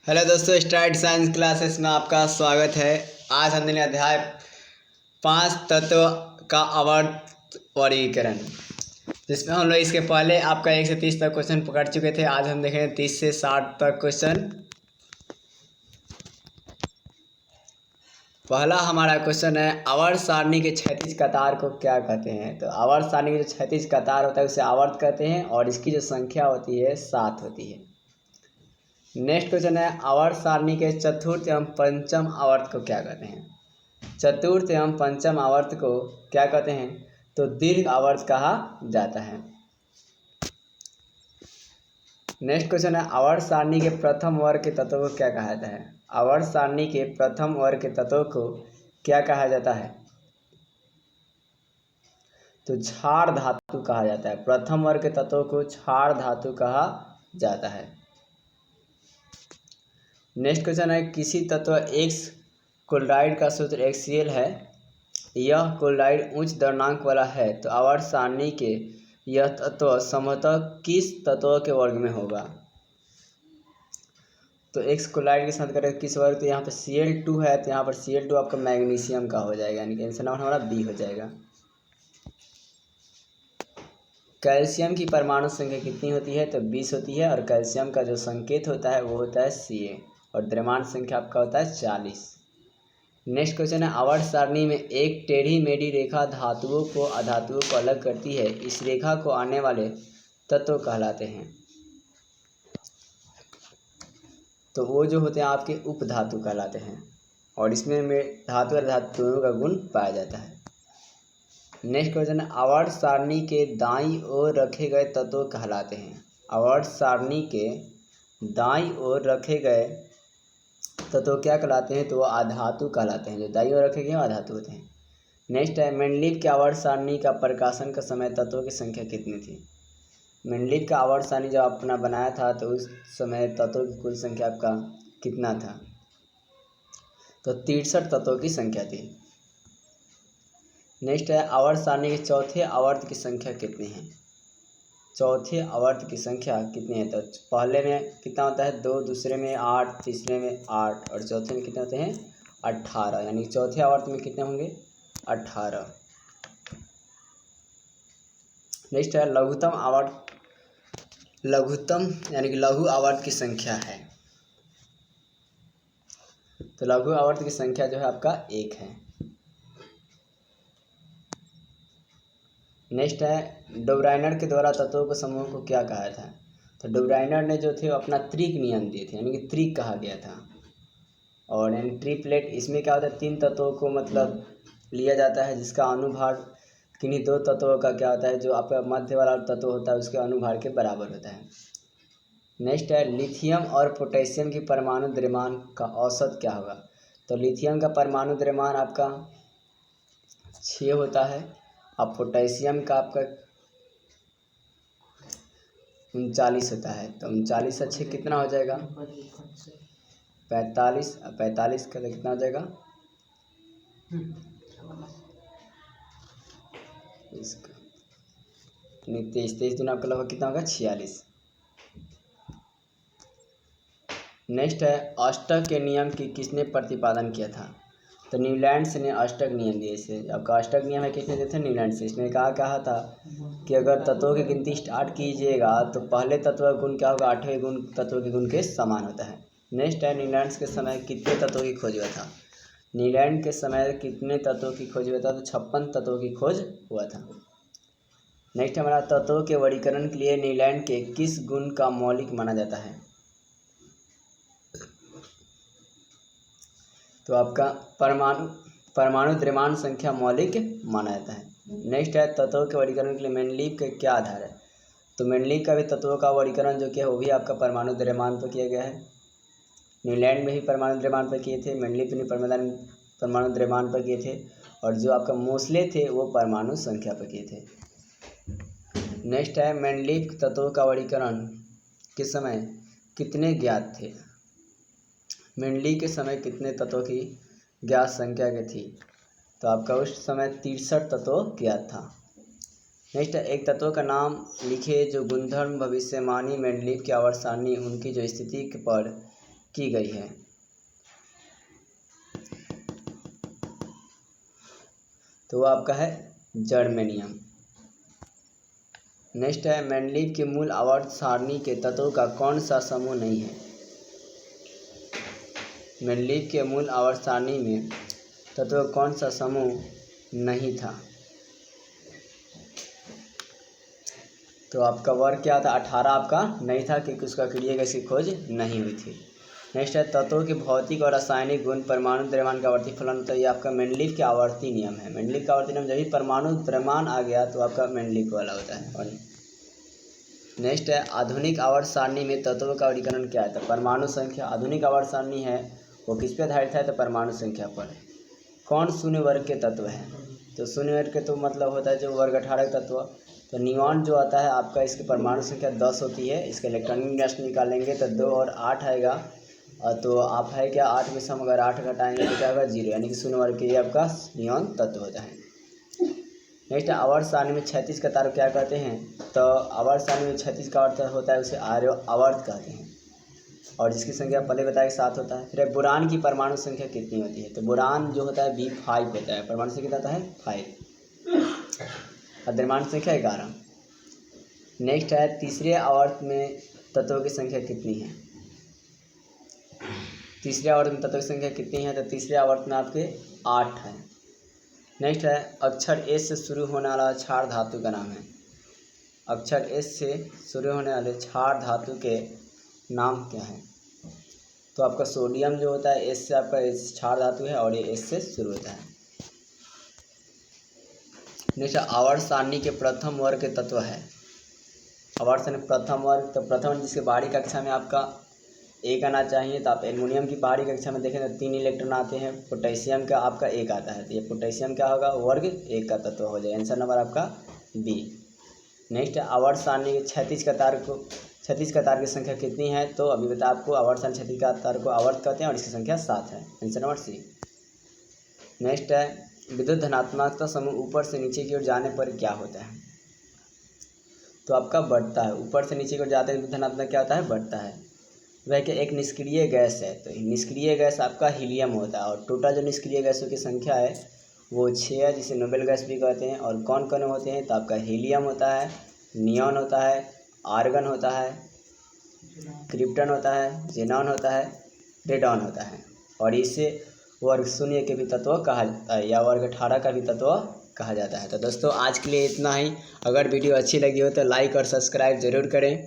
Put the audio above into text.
Hello दोस्तों, start science classes में आपका स्वागत है। आज हमने लिया अध्याय 5 तत्व का आवर्त वर्गीकरण, जिसमें हम लोग इसके पहले आपका 1 से 30 तक क्वेश्चन पकड़ चुके थे। आज हम देखेंगे 30 से 60 तक क्वेश्चन। पहला हमारा क्वेश्चन है, आवर्त सारणी के क्षैतिज कतार को क्या कहते हैं। तो आवर्त सारणी की जो क्षैतिज कतार होता है उसे आवर्त कहते हैं और इसकी जो संख्या होती है 7 होती है। नेक्स्ट क्वेश्चन है, आवर्त सारणी के चतुर्थ एवं पंचम आवर्त को क्या कहते हैं। चतुर्थ एवं पंचम आवर्त को क्या कहते हैं, तो दीर्घ आवर्त कहा जाता है। नेक्स्ट क्वेश्चन है, आवर्त सारणी के प्रथम वर्ग के तत्व को क्या कहा जाता है। आवर्त सारणी के प्रथम वर्ग के तत्व को क्या कहा जाता है, तो क्षार धातु कहा जाता है। प्रथम वर्ग के तत्व को क्षार धातु कहा जाता है। नेक्स्ट क्वेश्चन है, किसी तत्व X क्लोराइड का सूत्र HCl है। यह क्लोराइड उच्च द्रव्यंक वाला है, तो आवर्त सारणी के यह तत्व संभवतः किस तत्व के वर्ग में होगा। तो X क्लोराइड के साथ करें किस वर्ग, तो यहाँ पर Cl2 है, तो यहाँ पर Cl2 आपका मैग्नीशियम का हो जाएगा, यानी कि आंसर नंबर हमारा बी हो जाएगा। कैल्शियम की परमाणु संख्या कितनी होती है, तो 20 होती है, और कैल्शियम का जो संकेत होता है वो होता है Ca, और द्रव्यमान संख्या आपका होता है 40। नेक्स्ट क्वेश्चन है, आवर्त सारणी में एक टेढ़ी मेढ़ी रेखा धातुओं को अधातुओं को अलग करती है। इस रेखा को आने वाले तत्व कहलाते हैं। तो वो जो होते हैं आपके उपधातु कहलाते हैं, और इसमें धातु और धातुओं का गुण पाया जाता है। नेक्स्ट क्वेश्चन है, आवर्त सारणी के दाईं ओर रखे गए तत्व कहलाते हैं। आवर्त सारणी के दाईं ओर रखे गए तत्व क्या कहलाते हैं, तो वो अधातु कहलाते हैं। जो दाईं ओर रखे गए हैं अधातु होते हैं। नेक्स्ट है, मेंडलीव के आवर्त सारणी का प्रकाशन का समय तत्वों की संख्या कितनी थी। मेंडलीव का आवर्त सारणी जब अपना बनाया था तो उस समय तत्वों की कुल संख्या आपका कितना था, तो 63 तत्वों की संख्या थी। नेक्स्ट है, आवर्त सारणी के चौथे आवर्त की संख्या कितनी है। चौथे आवर्त की संख्या कितनी है, तो पहले में कितना होता है 2, दूसरे में 8, तीसरे में 8, और चौथे में कितने होते हैं 18, यानी चौथे आवर्त में कितने होंगे 18। नेक्स्ट है, लघुत्तम आवर्त, लघुत्तम यानी कि लघु आवर्त की संख्या है। तो लघु आवर्त की संख्या जो है आपका 1 है। नेक्स्ट है, डोब्राइनर के द्वारा तत्वों के समूह को क्या कहा था। तो डोब्राइनर ने जो थे अपना त्रिक नियम दिए थे, यानी कि त्रिक कहा गया था। और यानी ट्रिपलेट, इसमें क्या होता है 3 तत्वों को मतलब लिया जाता है, जिसका अनुभार किन्हीं 2 तत्वों का क्या होता है, जो आपका मध्य वाला तत्व होता है उसके अनुभार के बराबर होता है। नेक्स्ट है, लिथियम और पोटेशियम की परमाणु द्रव्यमान का औसत क्या होगा। तो लिथियम का परमाणु द्रव्यमान आपका 6 होता है, और पोटेशियम का आपका 39 होता है। तो 39 से 6 कितना हो जाएगा 45, 45 का कितना हो जाएगा इसका 23 दिन आपका लगभग कितना होगा 46। नेक्स्ट है, अष्टक के नियम की किसने प्रतिपादन किया था। तो न्यूलैंड्स ने अष्टक नियम दिए। इसे आपका अष्टक नियम है किसने दिए थे, न्यूलैंड्स। इसमें कहा था कि अगर तत्वों की गिनती स्टार्ट कीजिएगा तो पहले तत्व का गुण क्या होगा 8वें गुण तत्वों के गुण के समान होता है। नेक्स्ट है, न्यूलैंड्स के समय कितने तत्वों की खोज हुआ था। न्यूलैंड के समय कितने तत्वों की खोज हुआ था, तो 56 तत्वों की खोज हुआ था। नेक्स्ट हमारा, तत्वों के वर्गीकरण के लिए न्यूलैंड के किस गुण का मौलिक माना जाता है। तो आपका परमाणु द्रव्यमान संख्या मौलिक माना जाता है। नेक्स्ट है, तत्वों के वर्गीकरण के लिए मेंडलीव का क्या आधार है। तो मेंडलीव का भी तत्वों का वर्गीकरण जो किया वो भी आपका परमाणु द्रव्यमान पर किया गया है। न्यूलैंड में भी परमाणु द्रव्यमान पर किए थे, मेंडलीव ने परमाणु द्रव्यमान पर किए थे, और जो आपका मोस्ले थे वो परमाणु संख्या पर किए थे। नेक्स्ट है, मेंडलीव तत्वों का वर्गीकरण के समय कितने ज्ञात थे। मेंडलीव के समय कितने तत्वों की ज्ञात संख्या की थी, तो आपका उस समय 63 तत्व ज्ञात था। नेक्स्ट है, एक तत्व का नाम लिखे जो गुणधर्म भविष्यवाणी मेंडलीव की आवर्त सारणी उनकी जो स्थिति पर की गई है। तो वो आपका है जर्मेनियम। नेक्स्ट है मेंडलीव के मूल आवर्त सारणी के तत्वों का कौन सा समूह नहीं है। मेंडलीव के मूल आवर्त सारणी में तत्वों का कौन सा समूह नहीं था। तो आपका वर्ग क्या था, 18 आपका नहीं था क्योंकि उसका क्रिया गैस की खोज नहीं हुई थी। नेक्स्ट है तत्वों के भौतिक और रासायनिक गुण परमाणु द्रव्यमान का आवर्ती फलन। तो ये आपका मेंडलीव के आवर्ती नियम है। मेंडलीव का आवर्ती नियम जब भी परमाणु द्रव्यमान आ गया तो आपका मेंडलीव वाला होता है। और नेक्स्ट है आधुनिक आवर्त सारणी में तत्वों का वर्गीकरण क्या है। तो परमाणु संख्या आधुनिक आवर्त सारणी है वो किस पे आधारित है, तो परमाणु संख्या पर। कौन शून्य वर्ग के तत्व हैं। तो शून्य वर्ग के तो मतलब होता है जो वर्ग 18 तत्व। तो नियॉन जो आता है आपका इसकी परमाणु संख्या 10 होती है। इसके इलेक्ट्रॉनिक गैस निकालेंगे तो 2 और 8 आएगा। तो आप है क्या 8 में से हम अगर 8 घटाएंगे तो क्या होगा 0, यानी कि शून्य वर्ग के ये आपका नियॉन तत्व होता है। नेक्स्ट आवर्त सारणी में 36 कतार क्या कहते हैं। तो आवर्त सारणी में 36 का अर्थ होता है उसे आवर्त कहते हैं और जिसकी संख्या पहले बताया 7 होता है। फिर बोरान की परमाणु संख्या कितनी होती है। तो बोरान जो होता है B5 होता है, परमाणु संख्या कितना होता है 5 और द्रव्यमान संख्या 11। नेक्स्ट है तीसरे आवर्त में तत्वों की संख्या कितनी है। तीसरे आवर्त में तत्वों की संख्या कितनी है। तो तीसरे आवर्त में आपके 8 है। नेक्स्ट है अक्षर एस से शुरू होने वाला क्षार धातु का नाम है। अक्षर एस से शुरू होने वाले क्षार धातु के नाम क्या है। तो आपका सोडियम जो होता है एस से आपका एस क्षार धातु है और ये एस से शुरू होता है। नेक्स्ट आवर्त सारणी के प्रथम वर्ग के तत्व है। आवर्त सारणी प्रथम वर्ग, तो प्रथम जिसके बाहरी कक्षा में आपका 1 आना चाहिए। तो आप एल्युमिनियम की बाहरी कक्षा में देखें तो 3 इलेक्ट्रॉन आते हैं। पोटेशियम का आपका 1 आता है। तो ये पोटेशियम क्या होगा वर्ग 1 का तत्व हो जाएगा। आंसर नंबर आपका बी। नेक्स्ट आवर्त सारणी के 36 कतार की संख्या कितनी है। तो अभी बता आपको आवर्त सारणी 36 कतार को आवर्त कहते हैं और इसकी संख्या 7 है। Answer number C. नेक्स्ट है विद्युत धनात्मकता समूह ऊपर से नीचे की ओर जाने पर क्या होता है। तो आपका बढ़ता है। ऊपर से नीचे की ओर जाते विद्युत धनात्मक क्या होता है बढ़ता है। वह कि एक निष्क्रिय गैस है। तो निष्क्रिय गैस आपका हीलियम होता है और टोटल जो निष्क्रिय गैसों की संख्या है वो 6 है, जिसे नोबेल गैस भी कहते हैं। और कौन कौन होते हैं। तो आपका हीलियम होता है, नियॉन होता है, आर्गन होता है, क्रिप्टन होता है, जेनॉन होता है, रेडॉन होता है। और इसे वर्ग 0 के भी तत्व कहा जाता है या वर्ग 18 का भी तत्व कहा जाता है। तो दोस्तों आज के लिए इतना ही। अगर वीडियो अच्छी लगी हो तो लाइक और सब्सक्राइब ज़रूर करें।